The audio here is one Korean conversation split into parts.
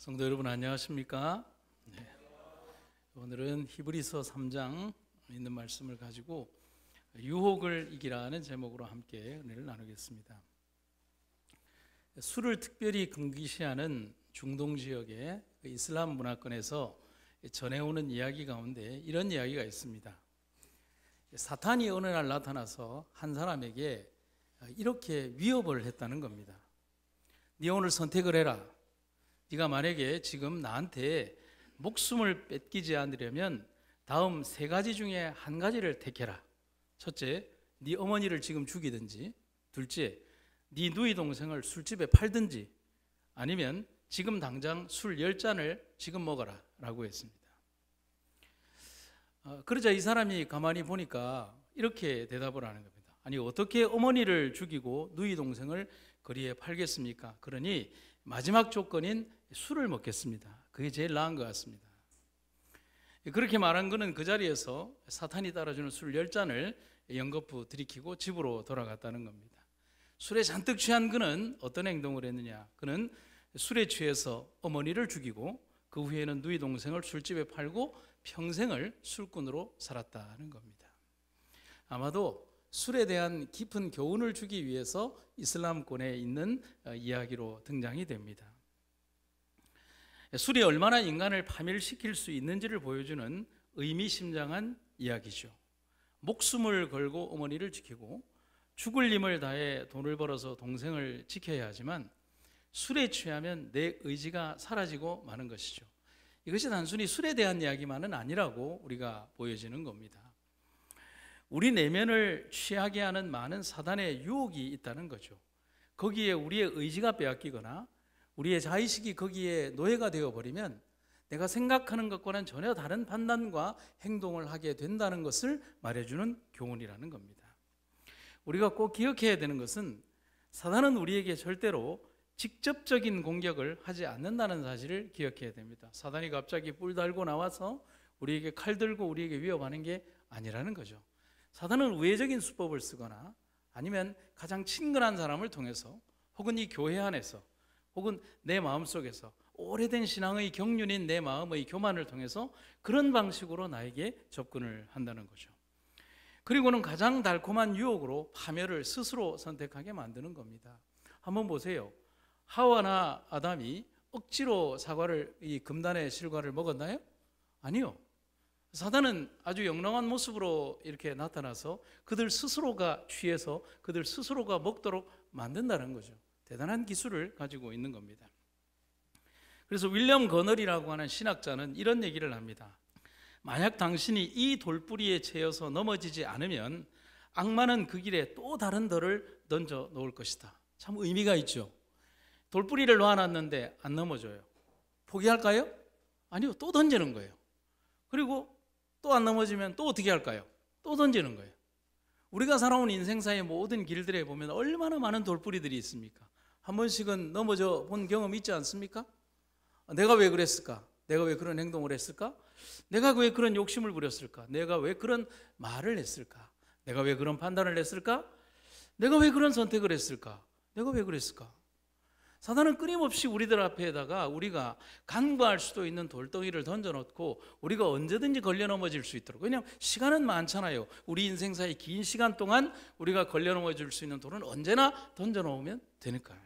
성도 여러분 안녕하십니까? 네. 오늘은 히브리서 3장 있는 말씀을 가지고 유혹을 이기라는 제목으로 함께 은혜를 나누겠습니다. 술을 특별히 금기시하는 중동 지역의 이슬람 문화권에서 전해오는 이야기 가운데 이런 이야기가 있습니다. 사탄이 어느 날 나타나서 한 사람에게 이렇게 위협을 했다는 겁니다. 네 오늘 선택을 해라. 네가 만약에 지금 나한테 목숨을 뺏기지 않으려면 다음 세 가지 중에 한 가지를 택해라. 첫째, 네 어머니를 지금 죽이든지. 둘째, 네 누이 동생을 술집에 팔든지. 아니면 지금 당장 술 10잔을 지금 먹어라 라고 했습니다. 그러자 이 사람이 가만히 보니까 이렇게 대답을 하는 겁니다. 아니 어떻게 어머니를 죽이고 누이 동생을 거리에 팔겠습니까? 그러니 마지막 조건인 술을 먹겠습니다. 그게 제일 나은 것 같습니다. 그렇게 말한 것은 그 자리에서 사탄이 따라주는 술 10잔을 연거푸 들이키고 집으로 돌아갔다는 겁니다. 술에 잔뜩 취한 그는 어떤 행동을 했느냐? 그는 술에 취해서 어머니를 죽이고 그 후에는 누이 동생을 술집에 팔고 평생을 술꾼으로 살았다는 겁니다. 아마도 술에 대한 깊은 교훈을 주기 위해서 이슬람권에 있는 이야기로 등장이 됩니다. 술이 얼마나 인간을 파멸시킬 수 있는지를 보여주는 의미심장한 이야기죠. 목숨을 걸고 어머니를 지키고 죽을 힘을 다해 돈을 벌어서 동생을 지켜야 하지만 술에 취하면 내 의지가 사라지고 마는 것이죠. 이것이 단순히 술에 대한 이야기만은 아니라고 우리가 보여지는 겁니다. 우리 내면을 취하게 하는 많은 사단의 유혹이 있다는 거죠. 거기에 우리의 의지가 빼앗기거나 우리의 자의식이 거기에 노예가 되어버리면 내가 생각하는 것과는 전혀 다른 판단과 행동을 하게 된다는 것을 말해주는 교훈이라는 겁니다. 우리가 꼭 기억해야 되는 것은 사단은 우리에게 절대로 직접적인 공격을 하지 않는다는 사실을 기억해야 됩니다. 사단이 갑자기 뿔 달고 나와서 우리에게 칼 들고 우리에게 위협하는 게 아니라는 거죠. 사단은 우회적인 수법을 쓰거나 아니면 가장 친근한 사람을 통해서 혹은 이 교회 안에서 혹은 내 마음속에서 오래된 신앙의 경륜인 내 마음의 교만을 통해서 그런 방식으로 나에게 접근을 한다는 거죠. 그리고는 가장 달콤한 유혹으로 파멸을 스스로 선택하게 만드는 겁니다. 한번 보세요. 하와나 아담이 억지로 사과를, 이 금단의 실과를 먹었나요? 아니요. 사단은 아주 영롱한 모습으로 이렇게 나타나서 그들 스스로가 취해서 그들 스스로가 먹도록 만든다는 거죠. 대단한 기술을 가지고 있는 겁니다. 그래서 윌리엄 거널이라고 하는 신학자는 이런 얘기를 합니다. 만약 당신이 이 돌뿌리에 채여서 넘어지지 않으면 악마는 그 길에 또 다른 돌을 던져 놓을 것이다. 참 의미가 있죠. 돌뿌리를 놓아놨는데 안 넘어져요. 포기할까요? 아니요. 또 던지는 거예요. 그리고 또 안 넘어지면 또 어떻게 할까요? 또 던지는 거예요. 우리가 살아온 인생사의 모든 길들에 보면 얼마나 많은 돌뿌리들이 있습니까? 한 번씩은 넘어져 본 경험 있지 않습니까? 내가 왜 그랬을까? 내가 왜 그런 행동을 했을까? 내가 왜 그런 욕심을 부렸을까? 내가 왜 그런 말을 했을까? 내가 왜 그런 판단을 했을까? 내가 왜 그런 선택을 했을까? 내가 왜 그랬을까? 사단은 끊임없이 우리들 앞에다가 우리가 간과할 수도 있는 돌덩이를 던져놓고 우리가 언제든지 걸려 넘어질 수 있도록, 왜냐하면 시간은 많잖아요. 우리 인생사의 긴 시간 동안 우리가 걸려 넘어질 수 있는 돌은 언제나 던져놓으면 되니까요.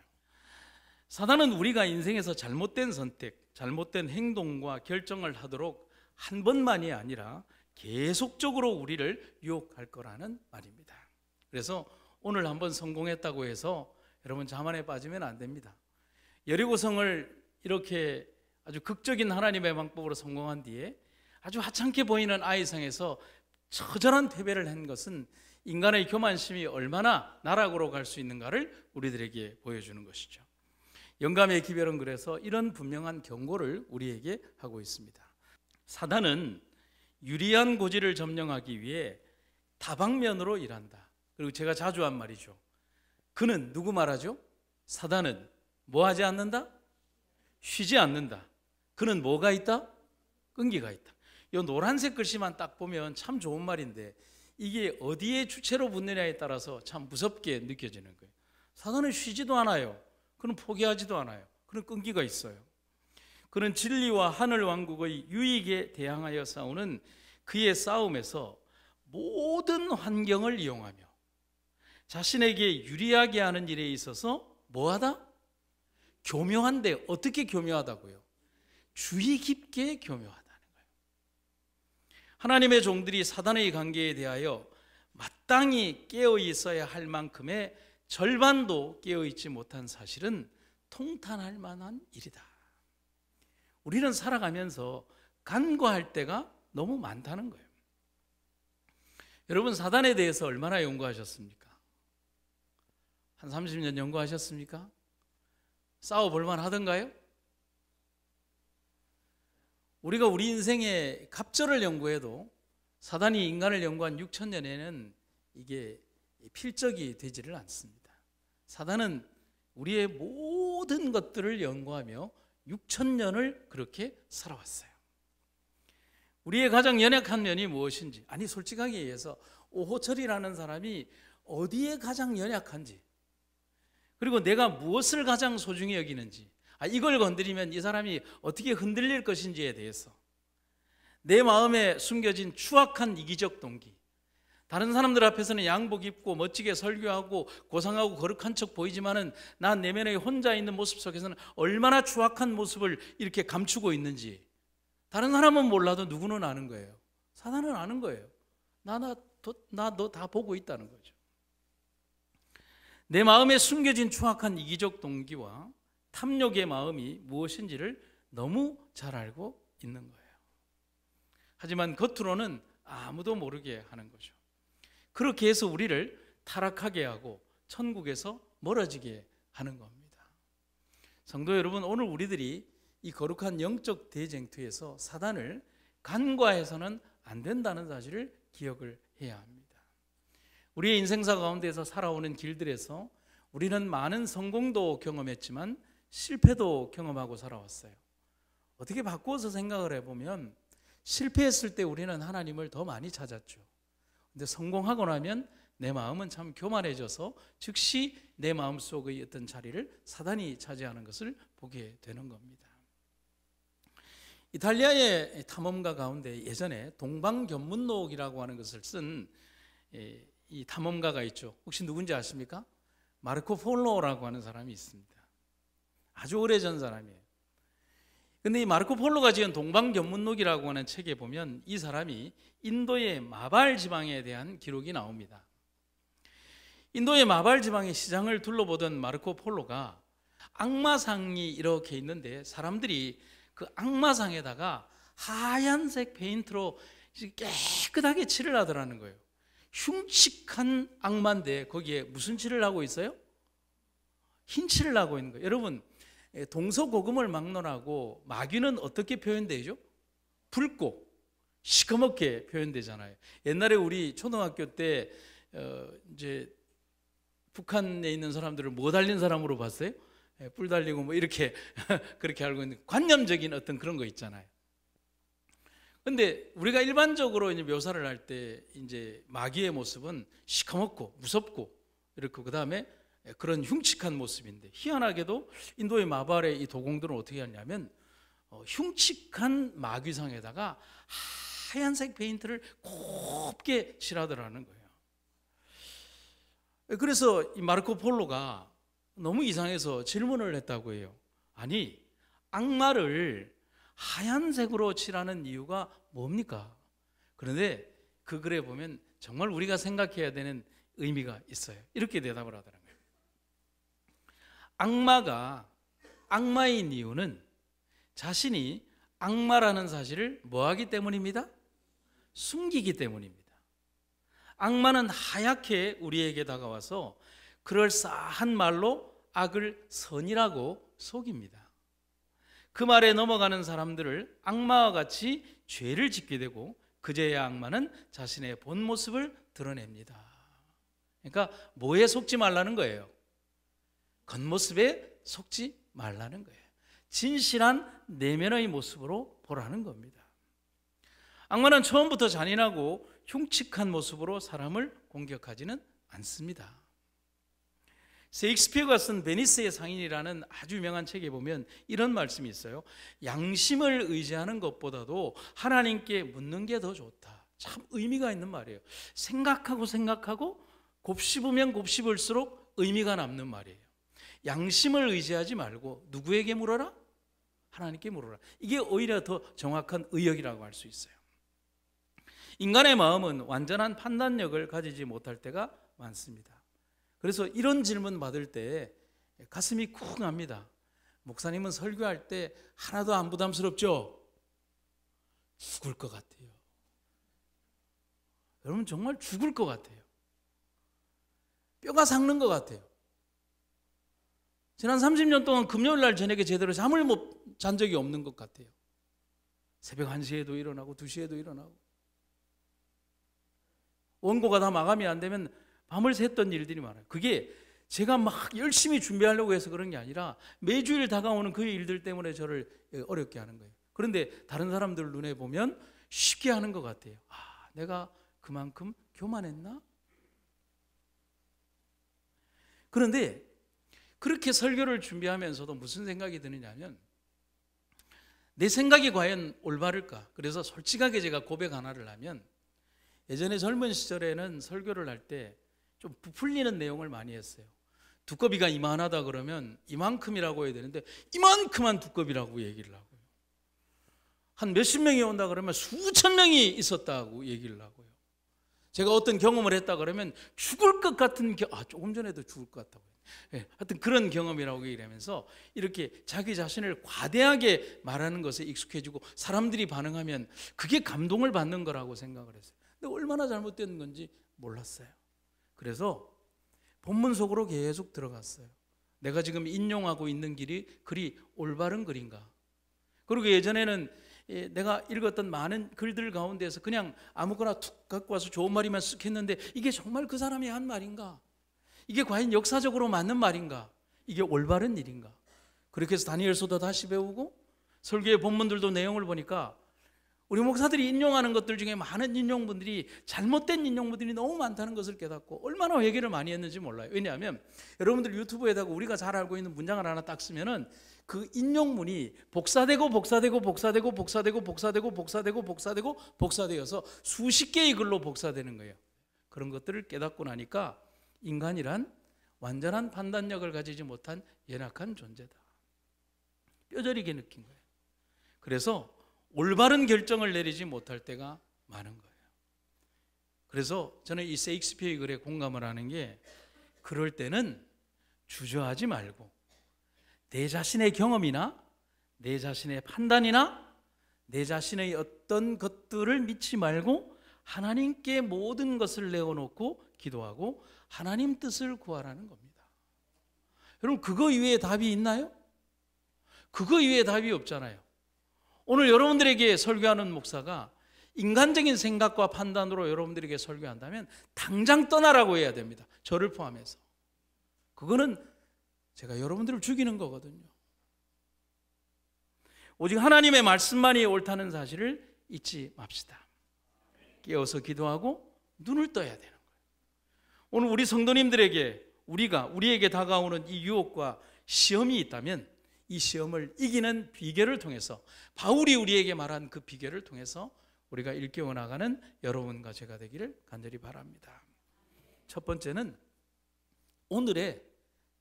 사단은 우리가 인생에서 잘못된 선택, 잘못된 행동과 결정을 하도록 한 번만이 아니라 계속적으로 우리를 유혹할 거라는 말입니다. 그래서 오늘 한번 성공했다고 해서 여러분 자만에 빠지면 안 됩니다. 여리고성을 이렇게 아주 극적인 하나님의 방법으로 성공한 뒤에 아주 하찮게 보이는 아이성에서 처절한 패배를 한 것은 인간의 교만심이 얼마나 나락으로 갈 수 있는가를 우리들에게 보여주는 것이죠. 영감의 기별은 그래서 이런 분명한 경고를 우리에게 하고 있습니다. 사단은 유리한 고지를 점령하기 위해 다방면으로 일한다. 그리고 제가 자주 한 말이죠. 그는 누구 말하죠? 사단은 뭐 하지 않는다? 쉬지 않는다. 그는 뭐가 있다? 끈기가 있다. 이 노란색 글씨만 딱 보면 참 좋은 말인데 이게 어디에 주체로 붙느냐에 따라서 참 무섭게 느껴지는 거예요. 사단은 쉬지도 않아요. 그는 포기하지도 않아요. 그는 끈기가 있어요. 그는 진리와 하늘 왕국의 유익에 대항하여 싸우는 그의 싸움에서 모든 환경을 이용하며 자신에게 유리하게 하는 일에 있어서 뭐하다? 교묘한데, 어떻게 교묘하다고요? 주의 깊게 교묘하다는 거예요. 하나님의 종들이 사단의 관계에 대하여 마땅히 깨어 있어야 할 만큼의 절반도 깨어 있지 못한 사실은 통탄할 만한 일이다. 우리는 살아가면서 간과할 때가 너무 많다는 거예요. 여러분, 사단에 대해서 얼마나 연구하셨습니까? 한 30년 연구하셨습니까? 싸워볼만 하던가요? 우리가 우리 인생의 갑절을 연구해도 사단이 인간을 연구한 6,000년에는 이게 필적이 되지를 않습니다. 사단은 우리의 모든 것들을 연구하며 6,000년을 그렇게 살아왔어요. 우리의 가장 연약한 면이 무엇인지, 아니 솔직하게 얘기해서 오호철이라는 사람이 어디에 가장 연약한지, 그리고 내가 무엇을 가장 소중히 여기는지, 이걸 건드리면 이 사람이 어떻게 흔들릴 것인지에 대해서 내 마음에 숨겨진 추악한 이기적 동기, 다른 사람들 앞에서는 양복 입고 멋지게 설교하고 고상하고 거룩한 척 보이지만은 난 내면에 혼자 있는 모습 속에서는 얼마나 추악한 모습을 이렇게 감추고 있는지 다른 사람은 몰라도 누구는 아는 거예요. 사단은 아는 거예요. 나 너 다 보고 있다는 거죠. 내 마음에 숨겨진 추악한 이기적 동기와 탐욕의 마음이 무엇인지를 너무 잘 알고 있는 거예요. 하지만 겉으로는 아무도 모르게 하는 거죠. 그렇게 해서 우리를 타락하게 하고 천국에서 멀어지게 하는 겁니다. 성도 여러분, 오늘 우리들이 이 거룩한 영적 대쟁투에서 사단을 간과해서는 안 된다는 사실을 기억을 해야 합니다. 우리의 인생사 가운데서 살아오는 길들에서 우리는 많은 성공도 경험했지만 실패도 경험하고 살아왔어요. 어떻게 바꾸어서 생각을 해보면 실패했을 때 우리는 하나님을 더 많이 찾았죠. 근데 성공하고 나면 내 마음은 참 교만해져서 즉시 내 마음속의 어떤 자리를 사단이 차지하는 것을 보게 되는 겁니다. 이탈리아의 탐험가 가운데 예전에 동방견문록이라고 하는 것을 쓴 이 탐험가가 있죠. 혹시 누군지 아십니까? 마르코 폴로라고 하는 사람이 있습니다. 아주 오래전 사람이에요. 근데 이 마르코 폴로가 지은 동방견문록이라고 하는 책에 보면 이 사람이 인도의 마발 지방에 대한 기록이 나옵니다. 인도의 마발 지방의 시장을 둘러보던 마르코 폴로가 악마상이 이렇게 있는데 사람들이 그 악마상에다가 하얀색 페인트로 깨끗하게 칠을 하더라는 거예요. 흉측한 악마인데 거기에 무슨 칠을 하고 있어요? 흰 칠을 하고 있는 거예요. 여러분, 동서고금을 막론하고 마귀는 어떻게 표현되죠? 붉고 시커멓게 표현되잖아요. 옛날에 우리 초등학교 때 이제 북한에 있는 사람들을 뭐 달린 사람으로 봤어요? 뿔 달리고 뭐 이렇게 그렇게 알고 있는 관념적인 어떤 그런 거 있잖아요. 근데 우리가 일반적으로 이제 묘사를 할 때 이제 마귀의 모습은 시커멓고 무섭고 이렇고 그다음에 그런 흉측한 모습인데 희한하게도 인도의 마발의 이 도공들은 어떻게 하냐면 흉측한 마귀상에다가 하얀색 페인트를 곱게 칠하더라는 거예요. 그래서 이 마르코 폴로가 너무 이상해서 질문을 했다고 해요. 아니, 악마를 하얀색으로 칠하는 이유가 뭡니까? 그런데 그 글에 보면 정말 우리가 생각해야 되는 의미가 있어요. 이렇게 대답을 하더라고요. 악마가 악마인 이유는 자신이 악마라는 사실을 뭐하기 때문입니다? 숨기기 때문입니다. 악마는 하얗게 우리에게 다가와서 그럴싸한 말로 악을 선이라고 속입니다. 그 말에 넘어가는 사람들을 악마와 같이 죄를 짓게 되고 그제야 악마는 자신의 본 모습을 드러냅니다. 그러니까 뭐에 속지 말라는 거예요? 겉모습에 속지 말라는 거예요. 진실한 내면의 모습으로 보라는 겁니다. 악마는 처음부터 잔인하고 흉측한 모습으로 사람을 공격하지는 않습니다. 셰익스피어가 쓴 베니스의 상인이라는 아주 유명한 책에 보면 이런 말씀이 있어요. 양심을 의지하는 것보다도 하나님께 묻는 게 더 좋다. 참 의미가 있는 말이에요. 생각하고 곱씹으면 곱씹을수록 의미가 남는 말이에요. 양심을 의지하지 말고 누구에게 물어라? 하나님께 물어라. 이게 오히려 더 정확한 의역이라고 할 수 있어요. 인간의 마음은 완전한 판단력을 가지지 못할 때가 많습니다. 그래서 이런 질문 받을 때 가슴이 쿵합니다. 목사님은 설교할 때 하나도 안 부담스럽죠? 죽을 것 같아요. 여러분 정말 죽을 것 같아요. 뼈가 삭는 것 같아요. 지난 30년 동안 금요일 날 저녁에 제대로 잠을 못 잔 적이 없는 것 같아요. 새벽 1시에도 일어나고 2시에도 일어나고, 원고가 다 마감이 안 되면 밤을 샜던 일들이 많아요. 그게 제가 막 열심히 준비하려고 해서 그런 게 아니라 매주일 다가오는 그 일들 때문에 저를 어렵게 하는 거예요. 그런데 다른 사람들 눈에 보면 쉽게 하는 것 같아요. 아, 내가 그만큼 교만했나? 그런데 그렇게 설교를 준비하면서도 무슨 생각이 드느냐면, 내 생각이 과연 올바를까? 그래서 솔직하게 제가 고백 하나를 하면, 예전에 젊은 시절에는 설교를 할 때 좀 부풀리는 내용을 많이 했어요. 두꺼비가 이만하다 그러면 이만큼이라고 해야 되는데 이만큼한 두꺼비라고 얘기를 하고요. 한 몇십 명이 온다 그러면 수천 명이 있었다고 얘기를 하고요. 제가 어떤 경험을 했다 그러면 죽을 것 같은 조금 전에도 죽을 것 같다고요. 하여튼 그런 경험이라고 얘기하면서 이렇게 자기 자신을 과대하게 말하는 것에 익숙해지고 사람들이 반응하면 그게 감동을 받는 거라고 생각을 했어요. 근데 얼마나 잘못된 건지 몰랐어요. 그래서 본문 속으로 계속 들어갔어요. 내가 지금 인용하고 있는 길이 그리 올바른 글인가? 그리고 예전에는 내가 읽었던 많은 글들 가운데서 그냥 아무거나 툭 갖고 와서 좋은 말이만 쓱 했는데 이게 정말 그 사람이 한 말인가? 이게 과연 역사적으로 맞는 말인가? 이게 올바른 일인가? 그렇게 해서 다니엘서도 다시 배우고 설교의 본문들도 내용을 보니까 우리 목사들이 인용하는 것들 중에 많은 인용분들이 잘못된 인용분들이 너무 많다는 것을 깨닫고 얼마나 회개를 많이 했는지 몰라요. 왜냐하면 여러분들 유튜브에다가 우리가 잘 알고 있는 문장을 하나 딱 쓰면은 그 인용문이 복사되어서 수십 개의 글로 복사되는 거예요. 그런 것들을 깨닫고 나니까 인간이란 완전한 판단력을 가지지 못한 연약한 존재다. 뼈저리게 느낀 거예요. 그래서 올바른 결정을 내리지 못할 때가 많은 거예요. 그래서 저는 이 셰익스피어의 글에 공감을 하는 게, 그럴 때는 주저하지 말고 내 자신의 경험이나 내 자신의 판단이나 내 자신의 어떤 것들을 믿지 말고 하나님께 모든 것을 내어놓고 기도하고 하나님 뜻을 구하라는 겁니다. 여러분, 그거 이외에 답이 있나요? 그거 이외에 답이 없잖아요. 오늘 여러분들에게 설교하는 목사가 인간적인 생각과 판단으로 여러분들에게 설교한다면 당장 떠나라고 해야 됩니다. 저를 포함해서. 그거는 제가 여러분들을 죽이는 거거든요. 오직 하나님의 말씀만이 옳다는 사실을 잊지 맙시다. 깨어서 기도하고 눈을 떠야 되는 거예요. 오늘 우리 성도님들에게 우리에게 다가오는 이 유혹과 시험이 있다면 이 시험을 이기는 비결을 통해서, 바울이 우리에게 말한 그 비결을 통해서 우리가 일깨워 나가는 여러분과 제가 되기를 간절히 바랍니다. 첫 번째는 오늘에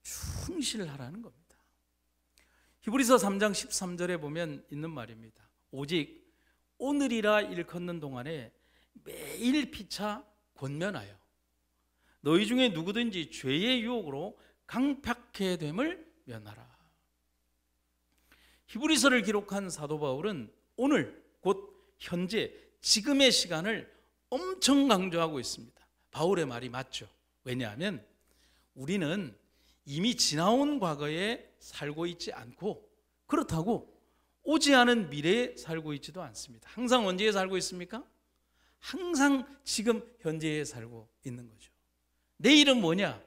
충실하라는 겁니다. 히브리서 3장 13절에 보면 있는 말입니다. 오직 오늘이라 일컫는 동안에 매일 피차 권면하여 너희 중에 누구든지 죄의 유혹으로 강팍해 됨을 면하라. 히브리서를 기록한 사도 바울은 오늘 곧 현재 지금의 시간을 엄청 강조하고 있습니다. 바울의 말이 맞죠. 왜냐하면 우리는 이미 지나온 과거에 살고 있지 않고, 그렇다고 오지 않은 미래에 살고 있지도 않습니다. 항상 언제에 살고 있습니까? 항상 지금 현재에 살고 있는 거죠. 내일은 뭐냐?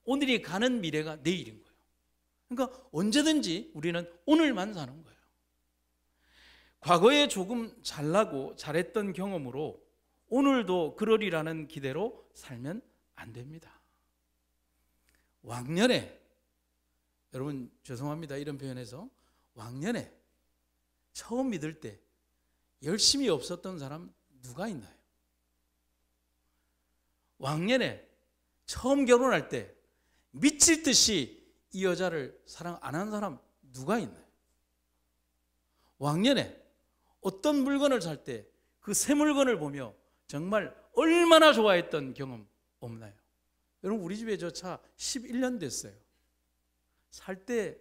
오늘이 가는 미래가 내일인 거예요. 그러니까 언제든지 우리는 오늘만 사는 거예요. 과거에 조금 잘나고 잘했던 경험으로 오늘도 그러리라는 기대로 살면 안 됩니다. 왕년에, 여러분 죄송합니다 이런 표현해서, 왕년에 처음 믿을 때 열심히 없었던 사람 누가 있나요? 왕년에 처음 결혼할 때 미칠 듯이 이 여자를 사랑 안 한 사람 누가 있나요? 왕년에 어떤 물건을 살 때 그 새 물건을 보며 정말 얼마나 좋아했던 경험 없나요? 여러분 우리 집에 저 차 11년 됐어요. 살 때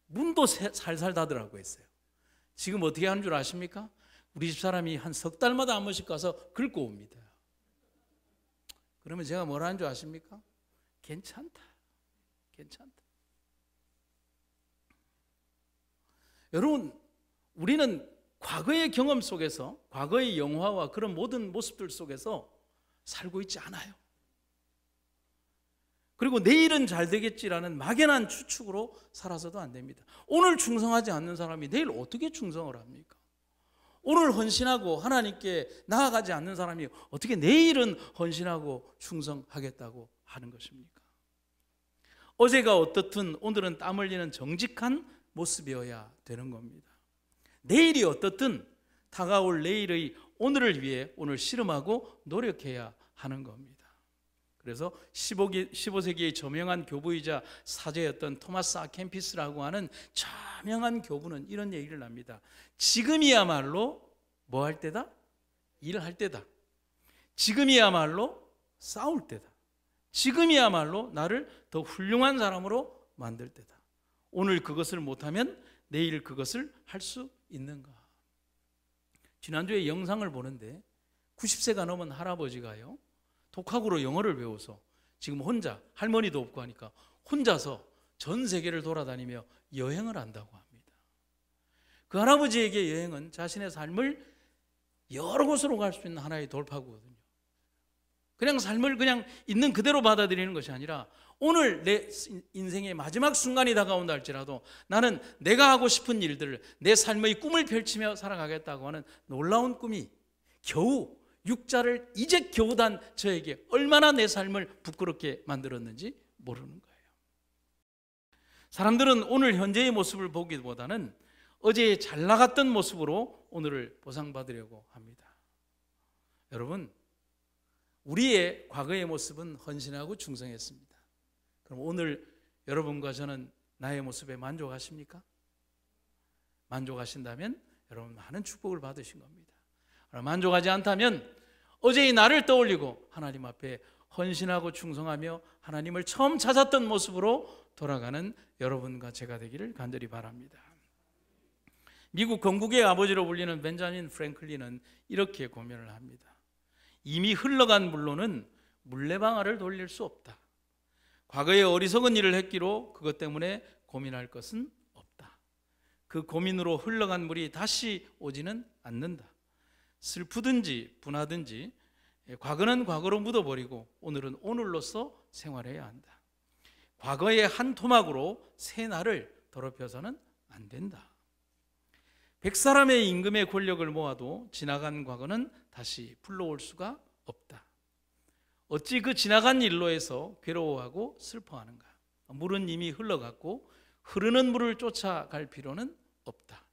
문도 살살 닫으라고 했어요. 지금 어떻게 하는 줄 아십니까? 우리 집 사람이 한 석 달마다 한 번씩 가서 긁고 옵니다. 그러면 제가 뭐라 하는 줄 아십니까? 괜찮다. 괜찮다. 여러분, 우리는 과거의 경험 속에서, 과거의 영화와 그런 모든 모습들 속에서 살고 있지 않아요. 그리고 내일은 잘 되겠지라는 막연한 추측으로 살아서도 안 됩니다. 오늘 충성하지 않는 사람이 내일 어떻게 충성을 합니까? 오늘 헌신하고 하나님께 나아가지 않는 사람이 어떻게 내일은 헌신하고 충성하겠다고 하는 것입니까? 어제가 어떻든 오늘은 땀 흘리는 정직한 모습이어야 되는 겁니다. 내일이 어떻든 다가올 내일의 오늘을 위해 오늘 씨름하고 노력해야 하는 겁니다. 그래서 15세기의 저명한 교부이자 사제였던 토마스 아 캠피스라고 하는 저명한 교부는 이런 얘기를 합니다. 지금이야말로 뭐 할 때다? 일할 때다. 지금이야말로 싸울 때다. 지금이야말로 나를 더 훌륭한 사람으로 만들 때다. 오늘 그것을 못하면 내일 그것을 할 수 있는가? 지난주에 영상을 보는데 90세가 넘은 할아버지가요, 독학으로 영어를 배워서 지금 혼자, 할머니도 없고 하니까 혼자서 전 세계를 돌아다니며 여행을 한다고 합니다. 그 할아버지에게 여행은 자신의 삶을 여러 곳으로 갈 수 있는 하나의 돌파구거든요. 그냥 삶을 그냥 있는 그대로 받아들이는 것이 아니라 오늘 내 인생의 마지막 순간이 다가온다 할지라도 나는 내가 하고 싶은 일들을, 내 삶의 꿈을 펼치며 살아가겠다고 하는 놀라운 꿈이 겨우 육자를 이제 겨우 단 저에게 얼마나 내 삶을 부끄럽게 만들었는지 모르는 거예요. 사람들은 오늘 현재의 모습을 보기보다는 어제 잘 나갔던 모습으로 오늘을 보상받으려고 합니다. 여러분, 우리의 과거의 모습은 헌신하고 충성했습니다. 그럼 오늘 여러분과 저는 나의 모습에 만족하십니까? 만족하신다면 여러분 많은 축복을 받으신 겁니다. 만족하지 않다면 어제의 나를 떠올리고 하나님 앞에 헌신하고 충성하며 하나님을 처음 찾았던 모습으로 돌아가는 여러분과 제가 되기를 간절히 바랍니다. 미국 건국의 아버지로 불리는 벤자민 프랭클린은 이렇게 고면을 합니다. 이미 흘러간 물로는 물레방아를 돌릴 수 없다. 과거에 어리석은 일을 했기로 그것 때문에 고민할 것은 없다. 그 고민으로 흘러간 물이 다시 오지는 않는다. 슬프든지 분하든지 과거는 과거로 묻어버리고 오늘은 오늘로서 생활해야 한다. 과거의 한 토막으로 새 날을 더럽혀서는 안 된다. 100사람의 임금의 권력을 모아도 지나간 과거는 다시 불러올 수가 없다. 어찌 그 지나간 일로에서 괴로워하고 슬퍼하는가? 물은 이미 흘러갔고 흐르는 물을 쫓아갈 필요는 없다.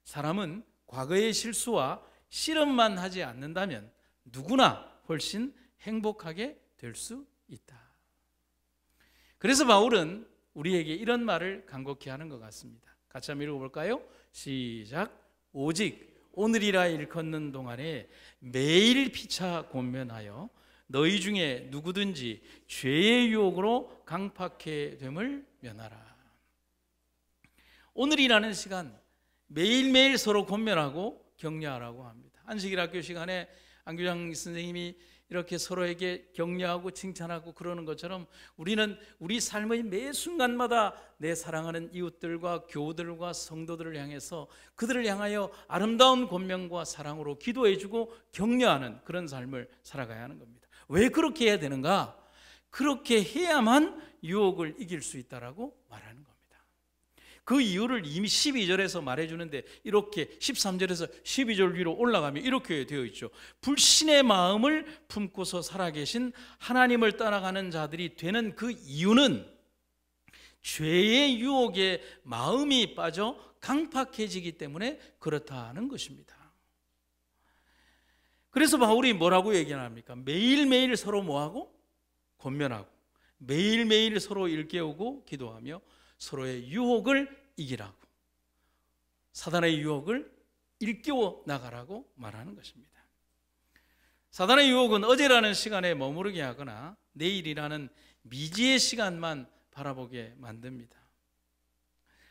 사람은 과거의 실수와 실험만 하지 않는다면 누구나 훨씬 행복하게 될 수 있다. 그래서 바울은 우리에게 이런 말을 간곡히 하는 것 같습니다. 같이 한번 읽어볼까요? 시작. 오직 오늘이라 일컫는 동안에 매일 피차 권면하여 너희 중에 누구든지 죄의 유혹으로 강팍해 됨을 면하라. 오늘이라는 시간 매일매일 서로 권면하고 격려하라고 합니다. 안식일학교 시간에 안교장 선생님이 이렇게 서로에게 격려하고 칭찬하고 그러는 것처럼 우리는 우리 삶의 매 순간마다 내 사랑하는 이웃들과 교우들과 성도들을 향해서 그들을 향하여 아름다운 권면과 사랑으로 기도해주고 격려하는 그런 삶을 살아가야 하는 겁니다. 왜 그렇게 해야 되는가? 그렇게 해야만 유혹을 이길 수 있다라고 말하는 겁니다. 그 이유를 이미 12절에서 말해주는데 이렇게 13절에서 12절 위로 올라가면 이렇게 되어 있죠. 불신의 마음을 품고서 살아계신 하나님을 따라가는 자들이 되는 그 이유는 죄의 유혹에 마음이 빠져 강팍해지기 때문에 그렇다는 것입니다. 그래서 바울이 뭐라고 얘기합니까? 매일매일 서로 뭐하고? 권면하고, 매일매일 서로 일깨우고 기도하며 서로의 유혹을 이기라고, 사단의 유혹을 일깨워 나가라고 말하는 것입니다. 사단의 유혹은 어제라는 시간에 머무르게 하거나 내일이라는 미지의 시간만 바라보게 만듭니다.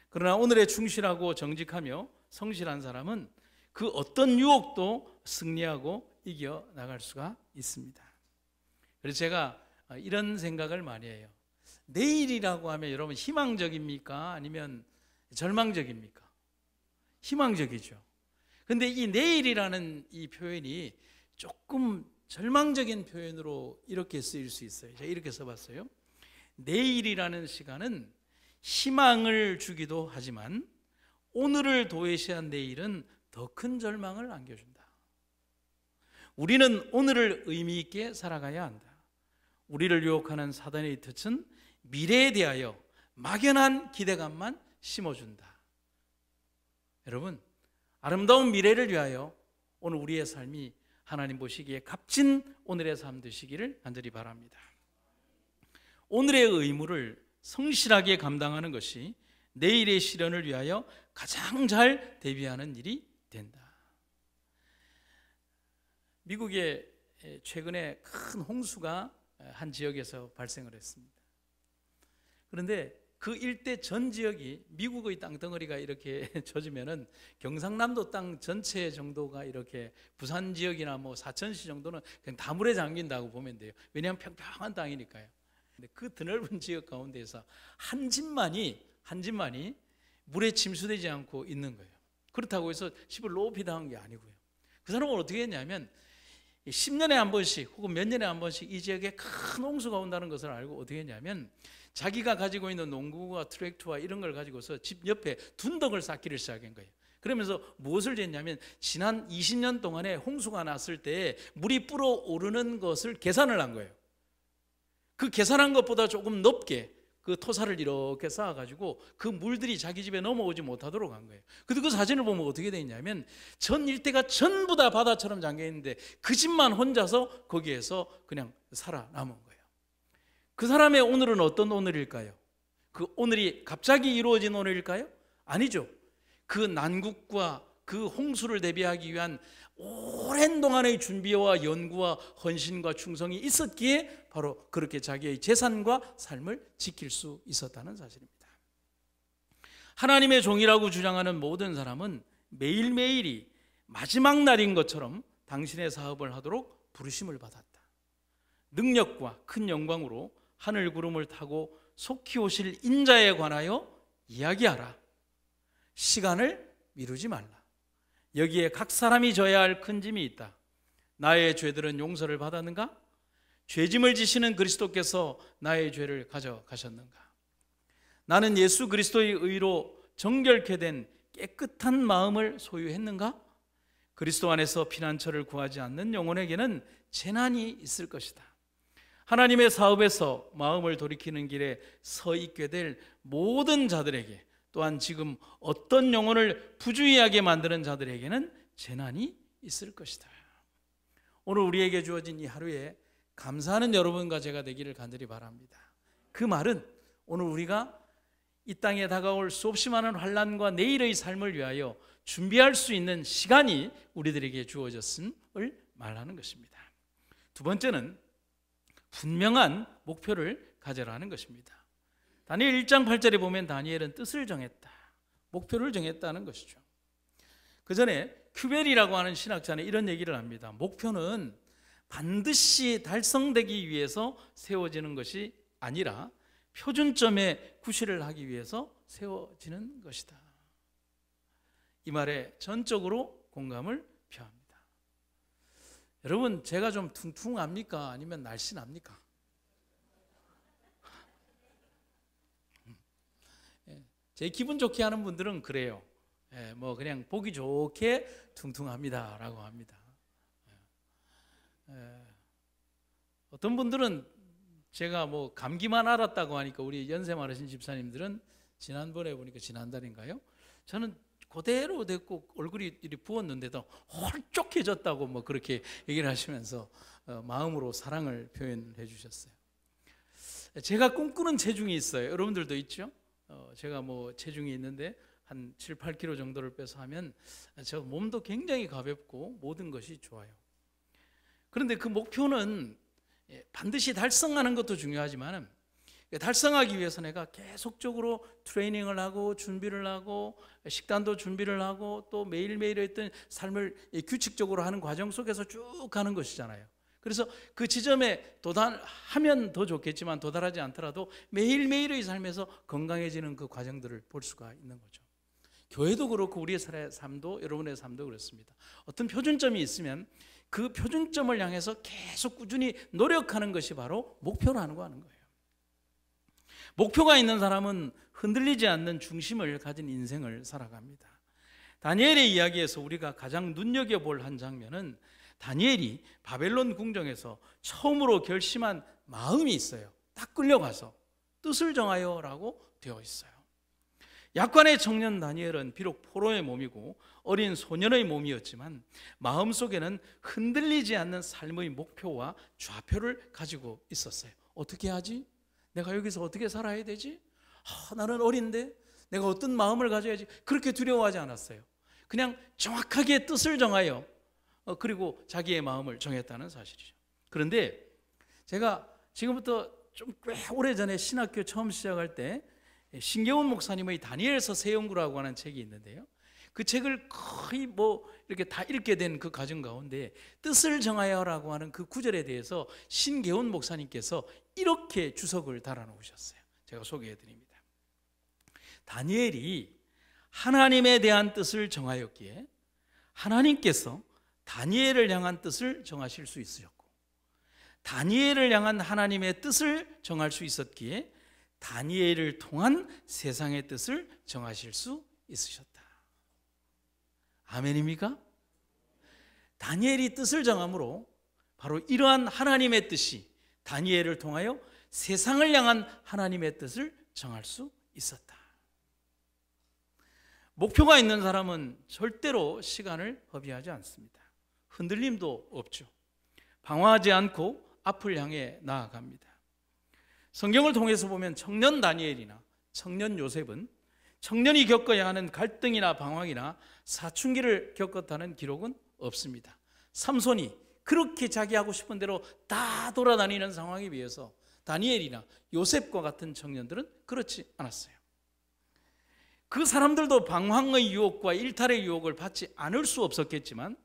그러나 오늘에 충실하고 정직하며 성실한 사람은 그 어떤 유혹도 승리하고 이겨나갈 수가 있습니다. 그래서 제가 이런 생각을 많이 해요. 내일이라고 하면 여러분 희망적입니까? 아니면 절망적입니까? 희망적이죠. 근데 이 내일이라는 이 표현이 조금 절망적인 표현으로 이렇게 쓰일 수 있어요. 제가 이렇게 써봤어요. 내일이라는 시간은 희망을 주기도 하지만 오늘을 도외시한 내일은 더 큰 절망을 안겨준다. 우리는 오늘을 의미 있게 살아가야 한다. 우리를 유혹하는 사단의 뜻은 미래에 대하여 막연한 기대감만 심어준다. 여러분, 아름다운 미래를 위하여 오늘 우리의 삶이 하나님 보시기에 값진 오늘의 삶 되시기를 간절히 바랍니다. 오늘의 의무를 성실하게 감당하는 것이 내일의 실현을 위하여 가장 잘 대비하는 일이 된다. 미국에 최근에 큰 홍수가 한 지역에서 발생을 했습니다. 그런데 그 일대 전 지역이 미국의 땅덩어리가 이렇게 젖으면은 경상남도 땅 전체 정도가 이렇게 부산 지역이나 뭐 사천시 정도는 그냥 다 물에 잠긴다고 보면 돼요. 왜냐하면 평평한 땅이니까요. 근데 그 드넓은 지역 가운데서 한 집만이 물에 침수되지 않고 있는 거예요. 그렇다고 해서 집을 높이 당한 게 아니고요. 그 사람은 어떻게 했냐면 10년에 한 번씩 혹은 몇 년에 한 번씩 이 지역에 큰 홍수가 온다는 것을 알고 어떻게 했냐면 자기가 가지고 있는 농구와 트랙터와 이런 걸 가지고서 집 옆에 둔덕을 쌓기를 시작한 거예요. 그러면서 무엇을 했냐면 지난 20년 동안에 홍수가 났을 때 물이 불어오르는 것을 계산을 한 거예요. 그 계산한 것보다 조금 높게 그 토사를 이렇게 쌓아가지고 그 물들이 자기 집에 넘어오지 못하도록 한 거예요. 근데 그 사진을 보면 어떻게 되어 있냐면 전 일대가 전부 다 바다처럼 잠겨 있는데 그 집만 혼자서 거기에서 그냥 살아남은 거예요. 그 사람의 오늘은 어떤 오늘일까요? 그 오늘이 갑자기 이루어진 오늘일까요? 아니죠. 그 난국과 그 홍수를 대비하기 위한 오랜 동안의 준비와 연구와 헌신과 충성이 있었기에 바로 그렇게 자기의 재산과 삶을 지킬 수 있었다는 사실입니다. 하나님의 종이라고 주장하는 모든 사람은 매일매일이 마지막 날인 것처럼 당신의 사업을 하도록 부르심을 받았다. 능력과 큰 영광으로 하늘 구름을 타고 속히 오실 인자에 관하여 이야기하라. 시간을 미루지 말라. 여기에 각 사람이 져야 할 큰 짐이 있다. 나의 죄들은 용서를 받았는가? 죄짐을 지시는 그리스도께서 나의 죄를 가져가셨는가? 나는 예수 그리스도의 의로 정결케 된 깨끗한 마음을 소유했는가? 그리스도 안에서 피난처를 구하지 않는 영혼에게는 재난이 있을 것이다. 하나님의 사업에서 마음을 돌이키는 길에 서 있게 될 모든 자들에게, 또한 지금 어떤 영혼을 부주의하게 만드는 자들에게는 재난이 있을 것이다. 오늘 우리에게 주어진 이 하루에 감사하는 여러분과 제가 되기를 간절히 바랍니다. 그 말은 오늘 우리가 이 땅에 다가올 수없이 많은 환난과 내일의 삶을 위하여 준비할 수 있는 시간이 우리들에게 주어졌음을 말하는 것입니다. 두 번째는 분명한 목표를 가져라는 것입니다. 다니엘 1장 8절에 보면 다니엘은 뜻을 정했다, 목표를 정했다는 것이죠. 그 전에 큐벨이라고 하는 신학자는 이런 얘기를 합니다. 목표는 반드시 달성되기 위해서 세워지는 것이 아니라 표준점에 구실을 하기 위해서 세워지는 것이다. 이 말에 전적으로 공감을 표합니다. 여러분, 제가 좀 퉁퉁합니까? 아니면 날씬합니까? 제 기분 좋게 하는 분들은 그래요. 뭐 그냥 보기 좋게 퉁퉁합니다라고 합니다. 어떤 분들은 제가 뭐 감기만 앓았다고 하니까 우리 연세 많으신 집사님들은 지난번에 보니까 지난달인가요? 저는 그대로 됐고 얼굴이 이리 부었는데도 홀쭉해졌다고 뭐 그렇게 얘기를 하시면서 마음으로 사랑을 표현해 주셨어요. 제가 꿈꾸는 체중이 있어요. 여러분들도 있죠? 제가 뭐 체중이 있는데 한 7, 8kg 정도를 빼서 하면 저 몸도 굉장히 가볍고 모든 것이 좋아요. 그런데 그 목표는 반드시 달성하는 것도 중요하지만 달성하기 위해서 내가 계속적으로 트레이닝을 하고 준비를 하고 식단도 준비를 하고 또 매일매일 했던 삶을 규칙적으로 하는 과정 속에서 쭉 가는 것이잖아요. 그래서 그 지점에 도달하면 더 좋겠지만 도달하지 않더라도 매일매일의 삶에서 건강해지는 그 과정들을 볼 수가 있는 거죠. 교회도 그렇고 우리의 삶도 여러분의 삶도 그렇습니다. 어떤 표준점이 있으면 그 표준점을 향해서 계속 꾸준히 노력하는 것이 바로 목표라는 하는 거예요. 목표가 있는 사람은 흔들리지 않는 중심을 가진 인생을 살아갑니다. 다니엘의 이야기에서 우리가 가장 눈여겨볼 한 장면은 다니엘이 바벨론 궁정에서 처음으로 결심한 마음이 있어요. 딱 끌려가서 뜻을 정하여 라고 되어 있어요. 약관의 청년 다니엘은 비록 포로의 몸이고 어린 소년의 몸이었지만 마음속에는 흔들리지 않는 삶의 목표와 좌표를 가지고 있었어요. 어떻게 하지? 내가 여기서 어떻게 살아야 되지? 나는 어린데 내가 어떤 마음을 가져야지? 그렇게 두려워하지 않았어요. 그냥 정확하게 뜻을 정하여 그리고 자기의 마음을 정했다는 사실이죠. 그런데 제가 지금부터 좀 꽤 오래전에 신학교 처음 시작할 때 신계훈 목사님의 다니엘서 새 연구라고 하는 책이 있는데요. 그 책을 거의 뭐 이렇게 다 읽게 된 그 과정 가운데 뜻을 정하여라고 하는 그 구절에 대해서 신계훈 목사님께서 이렇게 주석을 달아 놓으셨어요. 제가 소개해 드립니다. 다니엘이 하나님에 대한 뜻을 정하였기에 하나님께서 다니엘을 향한 뜻을 정하실 수 있으셨고 다니엘을 향한 하나님의 뜻을 정할 수 있었기에 다니엘을 통한 세상의 뜻을 정하실 수 있으셨다. 아멘입니까? 다니엘이 뜻을 정함으로 바로 이러한 하나님의 뜻이 다니엘을 통하여 세상을 향한 하나님의 뜻을 정할 수 있었다. 목표가 있는 사람은 절대로 시간을 허비하지 않습니다. 흔들림도 없죠. 방황하지 않고 앞을 향해 나아갑니다. 성경을 통해서 보면 청년 다니엘이나 청년 요셉은 청년이 겪어야 하는 갈등이나 방황이나 사춘기를 겪었다는 기록은 없습니다. 삼손이 그렇게 자기 하고 싶은 대로 다 돌아다니는 상황에 비해서 다니엘이나 요셉과 같은 청년들은 그렇지 않았어요. 그 사람들도 방황의 유혹과 일탈의 유혹을 받지 않을 수 없었겠지만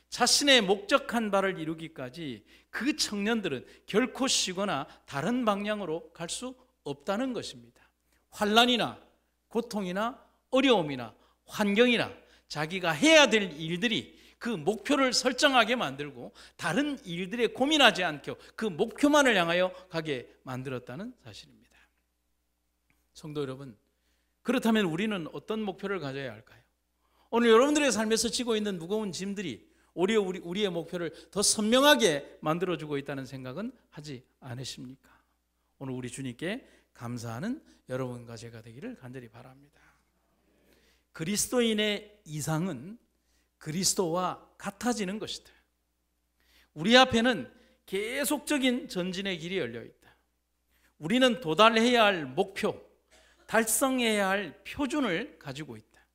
자신의 목적한 바를 이루기까지 그 청년들은 결코 쉬거나 다른 방향으로 갈 수 없다는 것입니다. 환난이나 고통이나 어려움이나 환경이나 자기가 해야 될 일들이 그 목표를 설정하게 만들고 다른 일들에 고민하지 않게 그 목표만을 향하여 가게 만들었다는 사실입니다. 성도 여러분, 그렇다면 우리는 어떤 목표를 가져야 할까요? 오늘 여러분들의 삶에서 지고 있는 무거운 짐들이 오히려 우리의 목표를 더 선명하게 만들어주고 있다는 생각은 하지 않으십니까? 오늘 우리 주님께 감사하는 여러분과 제가 되기를 간절히 바랍니다. 그리스도인의 이상은 그리스도와 같아지는 것이다. 우리 앞에는 계속적인 전진의 길이 열려 있다. 우리는 도달해야 할 목표, 달성해야 할 표준을 가지고 있다.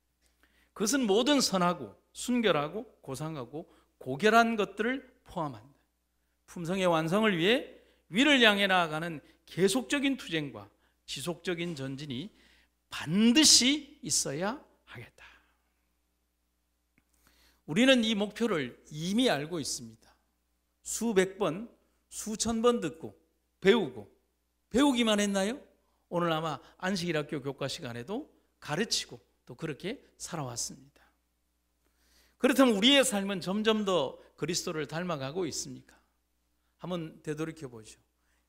그것은 모든 선하고 순결하고 고상하고 고결한 것들을 포함한다. 품성의 완성을 위해 위를 향해 나아가는 계속적인 투쟁과 지속적인 전진이 반드시 있어야 하겠다. 우리는 이 목표를 이미 알고 있습니다. 수백 번, 수천 번 듣고 배우기만 했나요? 오늘 아마 안식일학교 교과 시간에도 가르치고 또 그렇게 살아왔습니다. 그렇다면 우리의 삶은 점점 더 그리스도를 닮아가고 있습니까? 한번 되돌이켜 보죠.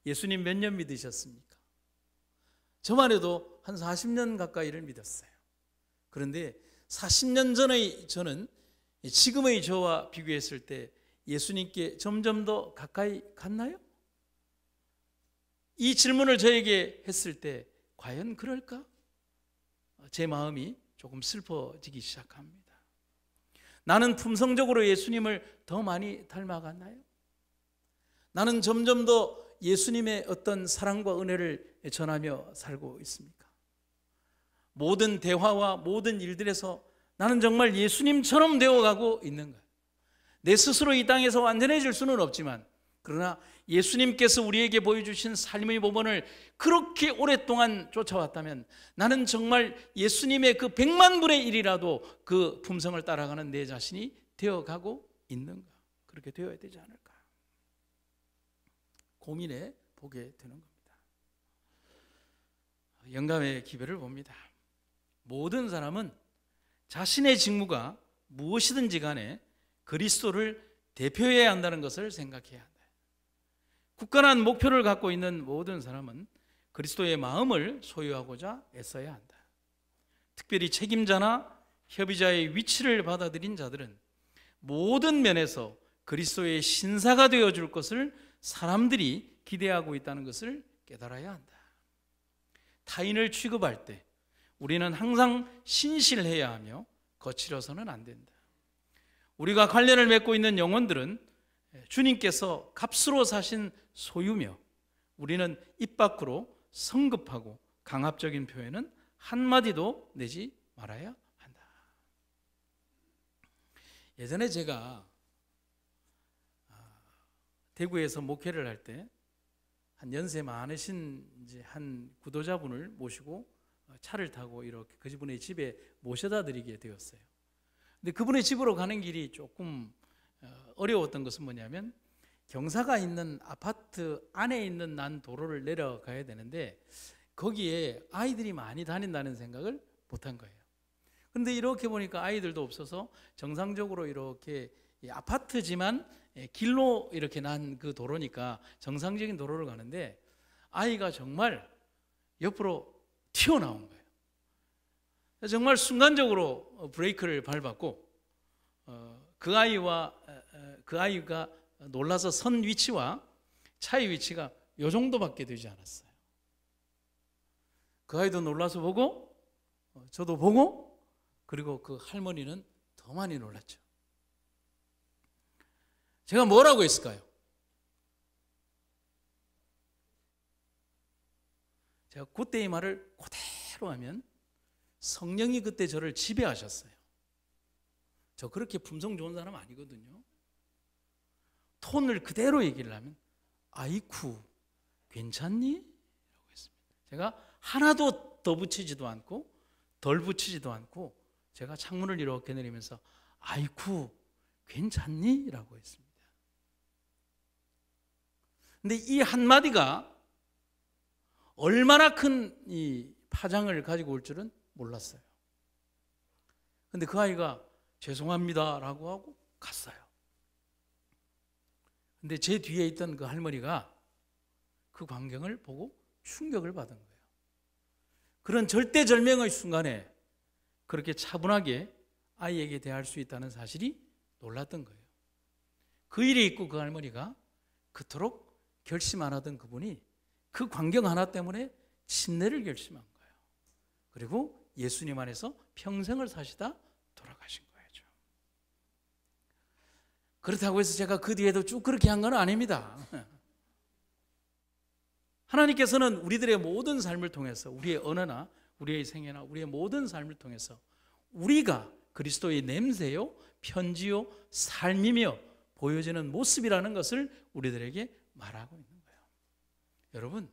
예수님 몇 년 믿으셨습니까? 저만 해도 한 40년 가까이를 믿었어요. 그런데 40년 전의 저는 지금의 저와 비교했을 때 예수님께 점점 더 가까이 갔나요? 이 질문을 저에게 했을 때 과연 그럴까? 제 마음이 조금 슬퍼지기 시작합니다. 나는 품성적으로 예수님을 더 많이 닮아갔나요? 나는 점점 더 예수님의 어떤 사랑과 은혜를 전하며 살고 있습니까? 모든 대화와 모든 일들에서 나는 정말 예수님처럼 되어가고 있는가? 내 스스로 이 땅에서 완전해질 수는 없지만, 그러나 예수님께서 우리에게 보여주신 삶의 모범을 그렇게 오랫동안 쫓아왔다면 나는 정말 예수님의 그 100만 분의 1이라도 그 품성을 따라가는 내 자신이 되어가고 있는가? 그렇게 되어야 되지 않을까? 고민해 보게 되는 겁니다. 영감의 기별을 봅니다. 모든 사람은 자신의 직무가 무엇이든지 간에 그리스도를 대표해야 한다는 것을 생각해야 한다. 굳건한 목표를 갖고 있는 모든 사람은 그리스도의 마음을 소유하고자 애써야 한다. 특별히 책임자나 협의자의 위치를 받아들인 자들은 모든 면에서 그리스도의 신사가 되어줄 것을 사람들이 기대하고 있다는 것을 깨달아야 한다. 타인을 취급할 때 우리는 항상 신실해야 하며 거칠어서는 안 된다. 우리가 관련을 맺고 있는 영혼들은 주님께서 값으로 사신 소유며 우리는 입 밖으로 성급하고 강압적인 표현은 한마디도 내지 말아야 한다. 예전에 제가 대구에서 목회를 할 때 한 연세 많으신 이제 한 구도자분을 모시고 차를 타고 이렇게 그분의 집에 모셔다 드리게 되었어요. 근데 그분의 집으로 가는 길이 조금 어려웠던 것은 뭐냐면 경사가 있는 아파트 안에 있는 난 도로를 내려가야 되는데 거기에 아이들이 많이 다닌다는 생각을 못한 거예요. 그런데 이렇게 보니까 아이들도 없어서 정상적으로 이렇게 아파트지만 길로 이렇게 난 그 도로니까 정상적인 도로를 가는데 아이가 정말 옆으로 튀어나온 거예요. 정말 순간적으로 브레이크를 밟았고 그 아이가 놀라서 선 위치와 차의 위치가 이 정도밖에 되지 않았어요. 그 아이도 놀라서 보고 저도 보고 그리고 그 할머니는 더 많이 놀랐죠. 제가 뭐라고 했을까요? 제가 그때의 말을 그대로 하면 성령이 그때 저를 지배하셨어요. 저 그렇게 품성 좋은 사람 아니거든요. 톤을 그대로 얘기를 하면 아이쿠 괜찮니? 라고 했습니다. 제가 하나도 더 붙이지도 않고 덜 붙이지도 않고 제가 창문을 이렇게 내리면서 아이쿠 괜찮니? 라고 했습니다. 근데 이 한마디가 얼마나 큰 이 파장을 가지고 올 줄은 몰랐어요. 근데 그 아이가 죄송합니다 라고 하고 갔어요. 근데 제 뒤에 있던 그 할머니가 그 광경을 보고 충격을 받은 거예요. 그런 절대절명의 순간에 그렇게 차분하게 아이에게 대할 수 있다는 사실이 놀랐던 거예요. 그 일이 있고 그 할머니가 그토록 결심 안 하던 그분이 그 광경 하나 때문에 침례를 결심한 거예요. 그리고 예수님 안에서 평생을 사시다 돌아가신 거예요. 그렇다고 해서 제가 그 뒤에도 쭉 그렇게 한 건 아닙니다. 하나님께서는 우리들의 모든 삶을 통해서 우리의 언어나 우리의 생애나 우리의 모든 삶을 통해서 우리가 그리스도의 냄새요, 편지요, 삶이며 보여지는 모습이라는 것을 우리들에게 말하고 있는 거예요. 여러분,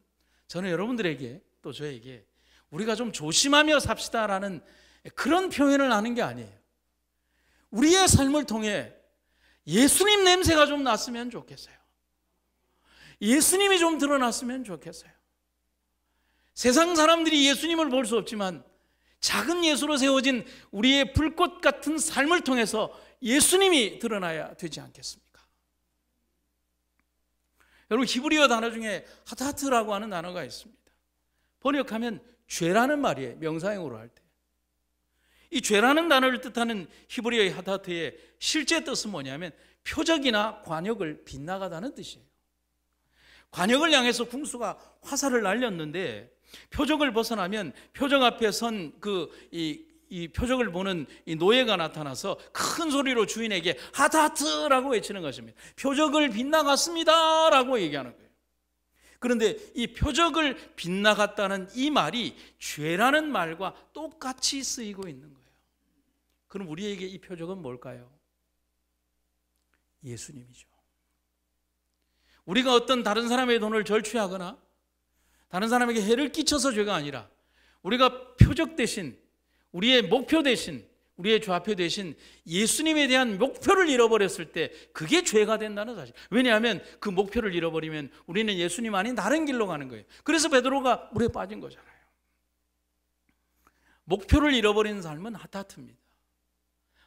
저는 여러분들에게 또 저에게 우리가 좀 조심하며 삽시다라는 그런 표현을 하는 게 아니에요. 우리의 삶을 통해 예수님 냄새가 좀 났으면 좋겠어요. 예수님이 좀 드러났으면 좋겠어요. 세상 사람들이 예수님을 볼 수 없지만 작은 예수로 세워진 우리의 불꽃 같은 삶을 통해서 예수님이 드러나야 되지 않겠습니까? 여러분, 히브리어 단어 중에 하타트라고 하는 단어가 있습니다. 번역하면 죄라는 말이에요. 명사형으로 할 때. 이 죄라는 단어를 뜻하는 히브리어의 하타트의 실제 뜻은 뭐냐면 표적이나 관역을 빗나가다는 뜻이에요. 관역을 향해서 궁수가 화살을 날렸는데 표적을 벗어나면 표적 앞에 선 이 표적을 보는 이 노예가 나타나서 큰 소리로 주인에게 하타트라고 외치는 것입니다. 표적을 빗나갔습니다 라고 얘기하는 거예요. 그런데 이 표적을 빗나갔다는 이 말이 죄라는 말과 똑같이 쓰이고 있는 거예요. 그럼 우리에게 이 표적은 뭘까요? 예수님이죠. 우리가 어떤 다른 사람의 돈을 절취하거나 다른 사람에게 해를 끼쳐서 죄가 아니라 우리가 표적 대신, 우리의 목표 대신, 우리의 좌표 대신 예수님에 대한 목표를 잃어버렸을 때 그게 죄가 된다는 사실. 왜냐하면 그 목표를 잃어버리면 우리는 예수님 아닌 다른 길로 가는 거예요. 그래서 베드로가 물에 빠진 거잖아요. 목표를 잃어버리는 삶은 하타트입니다.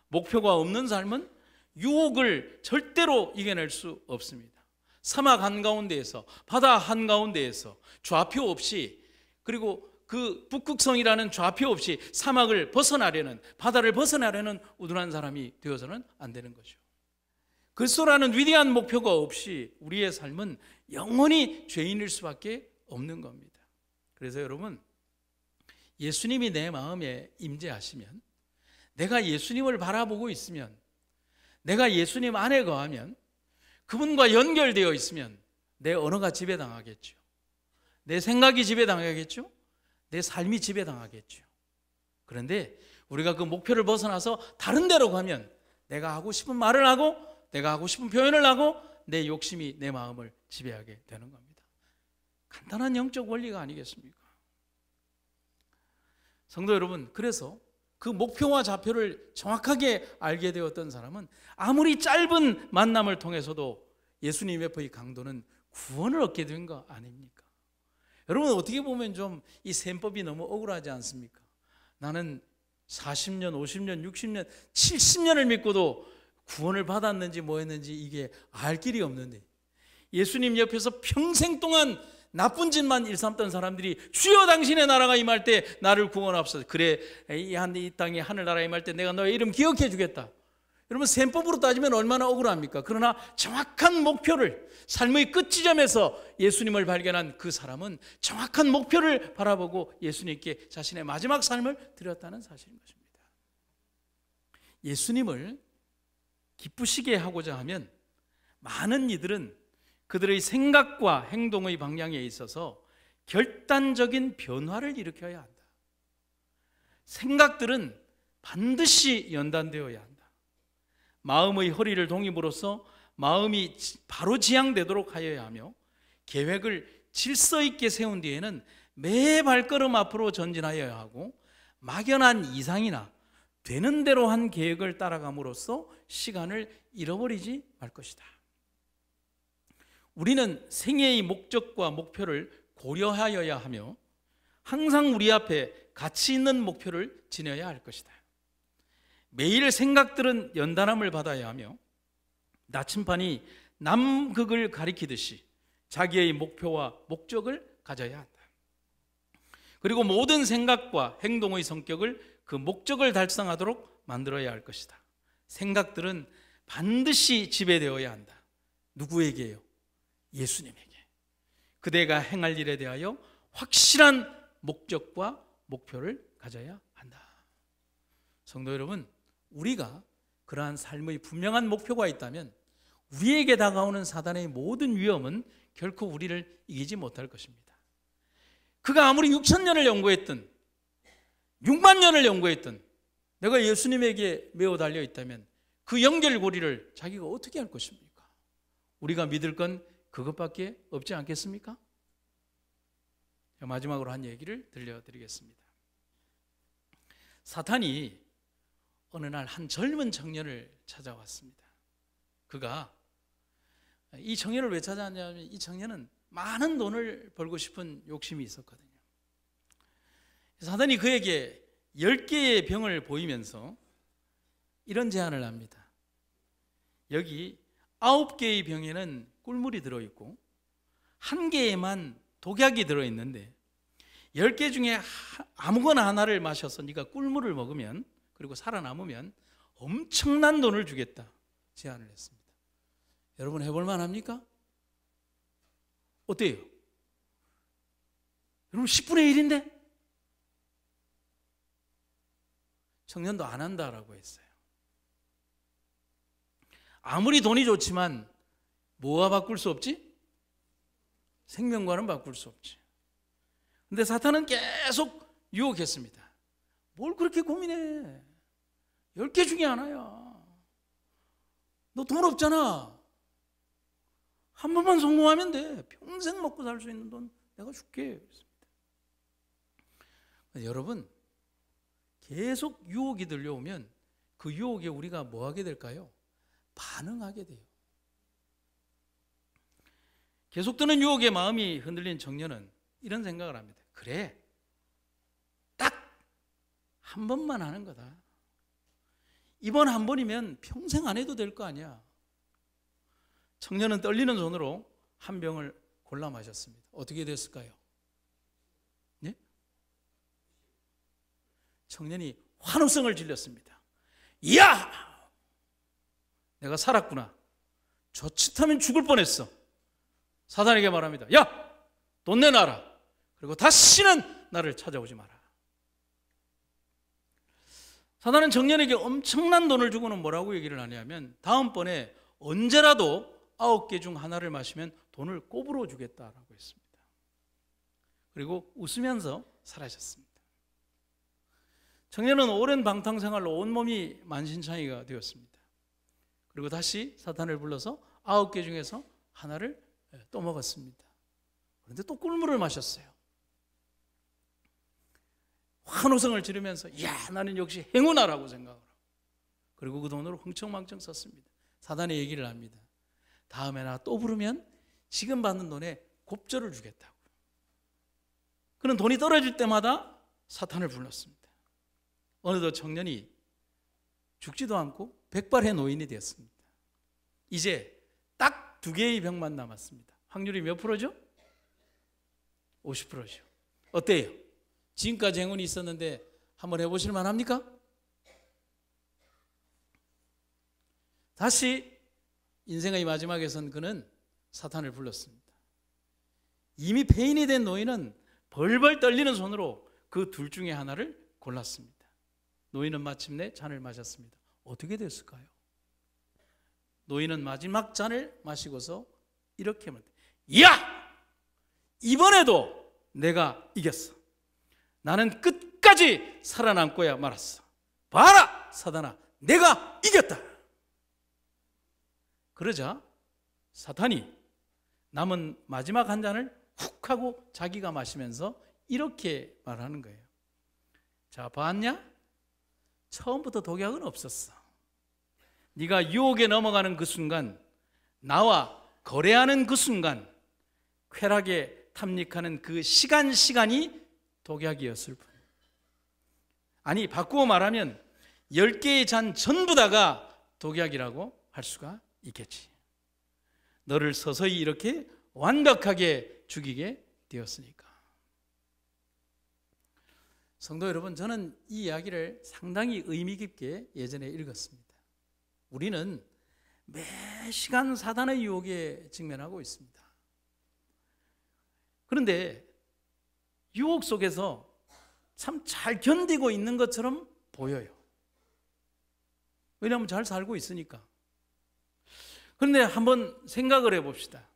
목표가 없는 삶은 유혹을 절대로 이겨낼 수 없습니다. 사막 한가운데에서, 바다 한가운데에서 좌표 없이, 그리고 그 북극성이라는 좌표 없이 사막을 벗어나려는, 바다를 벗어나려는 우둔한 사람이 되어서는 안 되는 거죠. 그리스도라는 위대한 목표가 없이 우리의 삶은 영원히 죄인일 수밖에 없는 겁니다. 그래서 여러분, 예수님이 내 마음에 임재하시면, 내가 예수님을 바라보고 있으면, 내가 예수님 안에 거하면, 그분과 연결되어 있으면 내 언어가 지배당하겠죠. 내 생각이 지배당하겠죠. 내 삶이 지배당하겠죠. 그런데 우리가 그 목표를 벗어나서 다른 데로 가면 내가 하고 싶은 말을 하고 내가 하고 싶은 표현을 하고 내 욕심이 내 마음을 지배하게 되는 겁니다. 간단한 영적 원리가 아니겠습니까? 성도 여러분, 그래서 그 목표와 좌표를 정확하게 알게 되었던 사람은 아무리 짧은 만남을 통해서도 예수님 옆의 강도는 구원을 얻게 된 거 아닙니까? 여러분, 어떻게 보면 좀 이 셈법이 너무 억울하지 않습니까? 나는 40년, 50년, 60년, 70년을 믿고도 구원을 받았는지 뭐 했는지 이게 알 길이 없는데, 예수님 옆에서 평생 동안 나쁜 짓만 일삼던 사람들이 주여 당신의 나라가 임할 때 나를 구원하옵소서. 그래, 이 땅에 하늘나라 임할 때 내가 너의 이름 기억해 주겠다. 여러분, 셈법으로 따지면 얼마나 억울합니까? 그러나 정확한 목표를, 삶의 끝 지점에서 예수님을 발견한 그 사람은 정확한 목표를 바라보고 예수님께 자신의 마지막 삶을 드렸다는 사실인 것입니다. 예수님을 기쁘시게 하고자 하면 많은 이들은 그들의 생각과 행동의 방향에 있어서 결단적인 변화를 일으켜야 한다. 생각들은 반드시 연단되어야 한다. 마음의 허리를 동임으로써 마음이 바로 지향되도록 하여야 하며, 계획을 질서 있게 세운 뒤에는 매 발걸음 앞으로 전진하여야 하고, 막연한 이상이나 되는 대로 한 계획을 따라감으로써 시간을 잃어버리지 말 것이다. 우리는 생애의 목적과 목표를 고려하여야 하며 항상 우리 앞에 가치 있는 목표를 지녀야 할 것이다. 매일 생각들은 연단함을 받아야 하며 나침반이 남극을 가리키듯이 자기의 목표와 목적을 가져야 한다. 그리고 모든 생각과 행동의 성격을 그 목적을 달성하도록 만들어야 할 것이다. 생각들은 반드시 지배되어야 한다. 누구에게요? 예수님에게. 그대가 행할 일에 대하여 확실한 목적과 목표를 가져야 한다. 성도 여러분, 우리가 그러한 삶의 분명한 목표가 있다면 우리에게 다가오는 사단의 모든 위험은 결코 우리를 이기지 못할 것입니다. 그가 아무리 6,000년을 연구했든 6만 년을 연구했든 내가 예수님에게 매어 달려 있다면 그 연결고리를 자기가 어떻게 할 것입니까? 우리가 믿을 건 그것밖에 없지 않겠습니까? 마지막으로 한 얘기를 들려드리겠습니다. 사탄이 어느 날 한 젊은 청년을 찾아왔습니다. 그가 이 청년을 왜 찾아왔냐면 이 청년은 많은 돈을 벌고 싶은 욕심이 있었거든요. 사탄이 그에게 10개의 병을 보이면서 이런 제안을 합니다. 여기 9개의 병에는 꿀물이 들어있고 1개에만 독약이 들어있는데 10개 중에 아무거나 하나를 마셔서 네가 꿀물을 먹으면, 그리고 살아남으면 엄청난 돈을 주겠다 제안을 했습니다. 여러분, 해볼 만합니까? 어때요? 여러분 10분의 1인데? 청년도 안 한다라고 했어요. 아무리 돈이 좋지만 뭐와 바꿀 수 없지? 생명과는 바꿀 수 없지. 근데 사탄은 계속 유혹했습니다. 뭘 그렇게 고민해? 10개 중에 하나야. 너 돈 없잖아. 한 번만 성공하면 돼. 평생 먹고 살 수 있는 돈 내가 줄게. 여러분, 계속 유혹이 들려오면 그 유혹에 우리가 뭐 하게 될까요? 반응하게 돼요. 계속 드는 유혹에 마음이 흔들린 청년은 이런 생각을 합니다. 그래, 딱 한 번만 하는 거다. 이번 한 번이면 평생 안 해도 될 거 아니야. 청년은 떨리는 손으로 한 병을 골라 마셨습니다. 어떻게 됐을까요? 네? 청년이 환호성을 질렀습니다. 이야! 내가 살았구나. 저짓하면 죽을 뻔했어. 사단에게 말합니다. 야! 돈 내놔라. 그리고 다시는 나를 찾아오지 마라. 사단은 청년에게 엄청난 돈을 주고는 뭐라고 얘기를 하냐면 다음번에 언제라도 9개 중 하나를 마시면 돈을 꼽으로 주겠다라고 했습니다. 그리고 웃으면서 사라졌습니다. 청년은 오랜 방탕생활로 온몸이 만신창이가 되었습니다. 그리고 다시 사탄을 불러서 9개 중에서 하나를 또 먹었습니다. 그런데 또 꿀물을 마셨어요. 환호성을 지르면서 야, 나는 역시 행운아라고 생각을 하고, 그리고 그 돈으로 흥청망청 썼습니다. 사단의 얘기를 합니다. 다음에 나 또 부르면 지금 받는 돈에 곱절을 주겠다고. 그는 돈이 떨어질 때마다 사탄을 불렀습니다. 어느덧 청년이 죽지도 않고 백발의 노인이 되었습니다. 이제 딱 2개의 병만 남았습니다. 확률이 몇 프로죠? 50%죠. 어때요? 지금까지 행운이 있었는데 한번 해보실 만합니까? 다시 인생의 마지막에선 그는 사탄을 불렀습니다. 이미 폐인이 된 노인은 벌벌 떨리는 손으로 그 둘 중에 하나를 골랐습니다. 노인은 마침내 잔을 마셨습니다. 어떻게 됐을까요? 노인은 마지막 잔을 마시고서 이렇게 말합니다. 야! 이번에도 내가 이겼어. 나는 끝까지 살아남고야 말았어. 봐라, 사단아, 내가 이겼다. 그러자 사탄이 남은 마지막 한 잔을 훅 하고 자기가 마시면서 이렇게 말하는 거예요. 자, 봤냐? 처음부터 독약은 없었어. 네가 유혹에 넘어가는 그 순간, 나와 거래하는 그 순간, 쾌락에 탐닉하는 그 시간이 독약이었을 뿐. 아니, 바꾸어 말하면 10개의 잔 전부 다가 독약이라고 할 수가 있겠지. 너를 서서히 이렇게 완벽하게 죽이게 되었으니까. 성도 여러분, 저는 이 이야기를 상당히 의미 깊게 예전에 읽었습니다. 우리는 매 시간 사단의 유혹에 직면하고 있습니다. 그런데 유혹 속에서 참 잘 견디고 있는 것처럼 보여요. 왜냐하면 잘 살고 있으니까. 그런데 한번 생각을 해봅시다.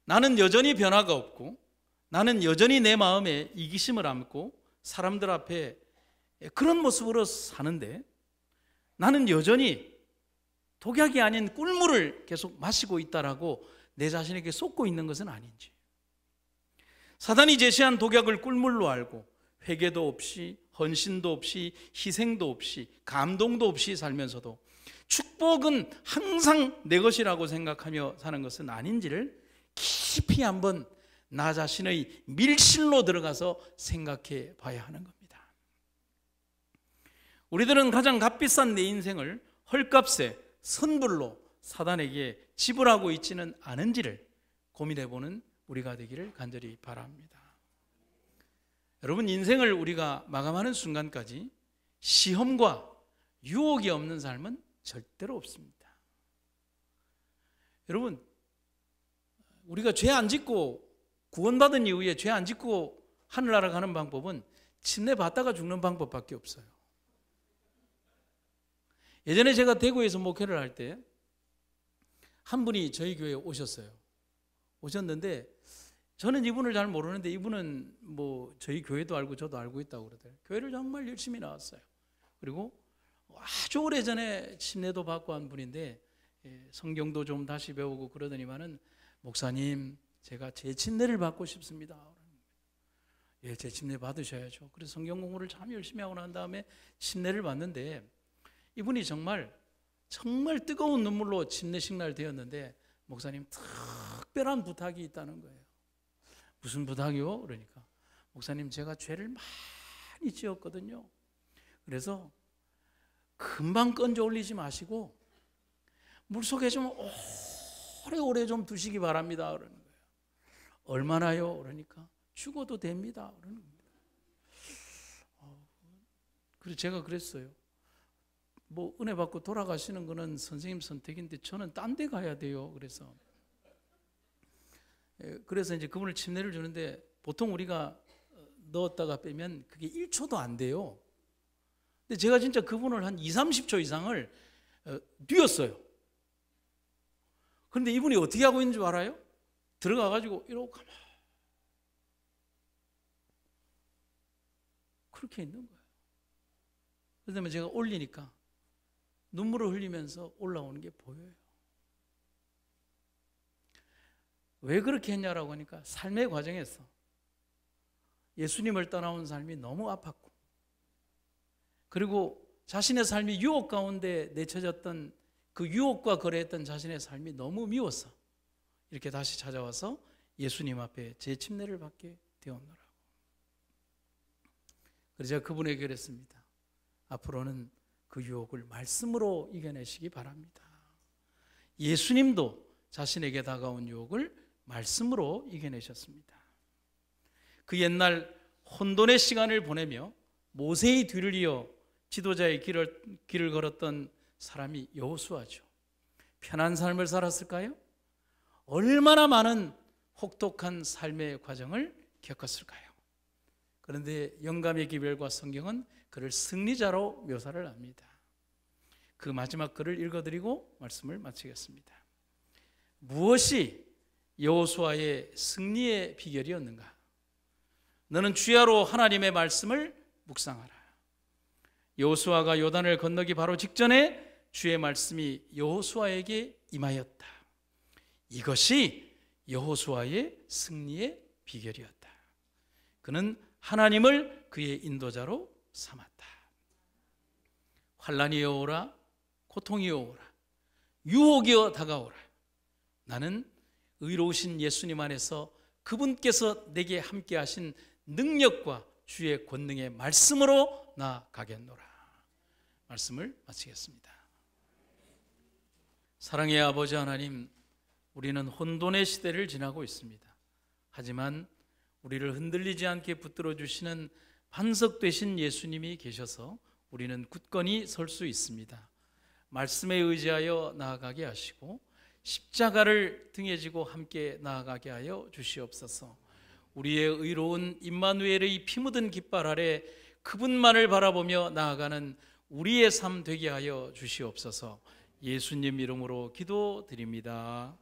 나는 여전히 변화가 없고, 나는 여전히 내 마음에 이기심을 안고 사람들 앞에 그런 모습으로 사는데, 나는 여전히 독약이 아닌 꿀물을 계속 마시고 있다라고 내 자신에게 쏟고 있는 것은 아닌지. 사단이 제시한 독약을 꿀물로 알고 회개도 없이, 헌신도 없이, 희생도 없이, 감동도 없이 살면서도 축복은 항상 내 것이라고 생각하며 사는 것은 아닌지를 깊이 한번 나 자신의 밀실로 들어가서 생각해 봐야 하는 겁니다. 우리들은 가장 값비싼 내 인생을 헐값에 선불로 사단에게 지불하고 있지는 않은지를 고민해 보는 우리가 되기를 간절히 바랍니다. 여러분, 인생을 우리가 마감하는 순간까지 시험과 유혹이 없는 삶은 절대로 없습니다. 여러분, 우리가 죄 안 짓고 구원받은 이후에 죄 안 짓고 하늘나라 가는 방법은 침례 받다가 죽는 방법밖에 없어요. 예전에 제가 대구에서 목회를 할 때 한 분이 저희 교회에 오셨어요. 오셨는데 저는 이분을 잘 모르는데 이분은 뭐 저희 교회도 알고 저도 알고 있다고 그러더라고요. 교회를 정말 열심히 나왔어요. 그리고 아주 오래전에 침례도 받고 한 분인데 성경도 좀 다시 배우고 그러더니만은 목사님 제가 재침례를 받고 싶습니다. 예, 재침례 받으셔야죠. 그래서 성경 공부를 참 열심히 하고 난 다음에 침례를 받는데 이분이 정말 뜨거운 눈물로 침례식 날 되었는데 목사님 특별한 부탁이 있다는 거예요. 무슨 부탁이요? 그러니까 목사님 제가 죄를 많이 지었거든요. 그래서 금방 건져 올리지 마시고 물속에 좀 오래오래 좀 두시기 바랍니다. 그러는 거예요. 얼마나요? 그러니까 죽어도 됩니다. 그러는 겁니다. 그래서 제가 그랬어요. 뭐 은혜 받고 돌아가시는 거는 선생님 선택인데 저는 딴 데 가야 돼요. 그래서 이제 그분을 침례를 주는데 보통 우리가 넣었다가 빼면 그게 1초도 안 돼요. 근데 제가 진짜 그분을 한 20-30초 이상을 뉘었어요. 그런데 이분이 어떻게 하고 있는 줄 알아요? 들어가가지고 이러고 가만 그렇게 있는 거예요. 그다음에 제가 올리니까 눈물을 흘리면서 올라오는 게 보여요. 왜 그렇게 했냐라고 하니까 삶의 과정에서 예수님을 떠나온 삶이 너무 아팠고 그리고 자신의 삶이 유혹 가운데 내쳐졌던 그 유혹과 거래했던 자신의 삶이 너무 미워서 이렇게 다시 찾아와서 예수님 앞에 재침례를 받게 되었노라고. 그래서 제가 그분에게 그랬습니다. 앞으로는 그 유혹을 말씀으로 이겨내시기 바랍니다. 예수님도 자신에게 다가온 유혹을 말씀으로 이겨내셨습니다. 그 옛날 혼돈의 시간을 보내며 모세의 뒤를 이어 지도자의 길을 걸었던 사람이 여호수아죠. 편한 삶을 살았을까요? 얼마나 많은 혹독한 삶의 과정을 겪었을까요? 그런데 영감의 기별과 성경은 그를 승리자로 묘사를 합니다. 그 마지막 글을 읽어드리고 말씀을 마치겠습니다. 무엇이 여호수아의 승리의 비결이었는가? 너는 주야로 하나님의 말씀을 묵상하라. 여호수아가 요단을 건너기 바로 직전에 주의 말씀이 여호수아에게 임하였다. 이것이 여호수아의 승리의 비결이었다. 그는 하나님을 그의 인도자로 삼았다. 환난이 오라, 고통이 오라, 유혹이여 다가오라. 나는 의로우신 예수님 안에서 그분께서 내게 함께 하신 능력과 주의 권능의 말씀으로 나아가겠노라. 말씀을 마치겠습니다. 사랑의 아버지 하나님, 우리는 혼돈의 시대를 지나고 있습니다. 하지만 우리를 흔들리지 않게 붙들어 주시는 반석 되신 예수님이 계셔서 우리는 굳건히 설 수 있습니다. 말씀에 의지하여 나아가게 하시고 십자가를 등에 지고 함께 나아가게 하여 주시옵소서. 우리의 의로운 임마누엘의 피 묻은 깃발 아래 그분만을 바라보며 나아가는 우리의 삶 되게 하여 주시옵소서. 예수님 이름으로 기도드립니다.